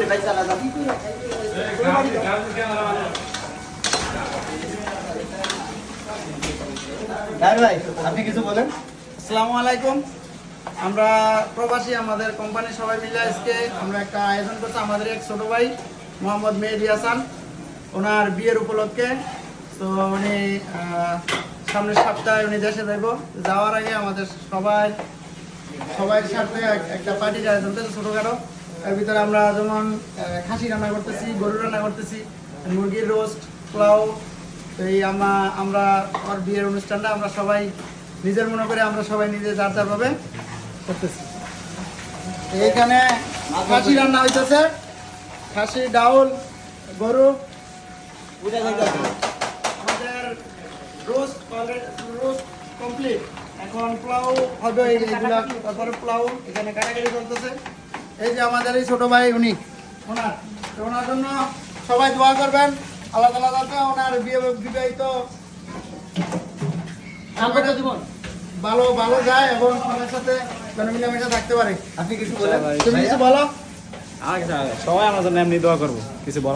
ভাই আপনি কিছু বলেন। আসসালামু আলাইকুম। আমরা প্রবাসী, আমাদের কোম্পানির সবাই মিলে আজকে আমরা একটা আয়োজন করছি। আমাদের এক ছোট ভাই মোহাম্মদ মেহেদী হাসান, ওনার বিয়ের উপলক্ষে। তো উনি সামনের সপ্তাহে উনি দেশে যাইব। যাওয়ার আগে আমাদের সবাই সাথে একটা পার্টির আয়োজন করছে ছোটোখাটো। এর ভিতরে আমরা যেমন খাসি রান্না করতেছি, গরু রান্না করতেছি, মুরগির রোস্ট, পোলাও। তো এই আমরা আমার বিয়ের অনুষ্ঠানটা আমরা সবাই নিজের মনে করে আমরা সবাই নিজে যার ভাবে করতেছি। এইখানে খাসি রান্না হইতেছে, খাসি, ডাউল, গরু। আমাদের রোস্ট কমপ্লিট। এখন পোলাও হবে, এইগুলা তারপরে পোলাও এখানে কাটাকাটি করতেছে। এই যে আমাদের এই ছোট ভাই উনি, ওনার জন্য সবাই দোয়া করবেন। আল্লাহ তাআলা যাতে ওনার বিবাহিত জীবন ভালো যায় এবং সবার সাথে যেন মিলেমিশে থাকতে পারে। আপনি কিছু বলেন। তুমি কিছু বলো। সবাই আমার জন্য এমনি দোয়া করবো, কিছু বলো।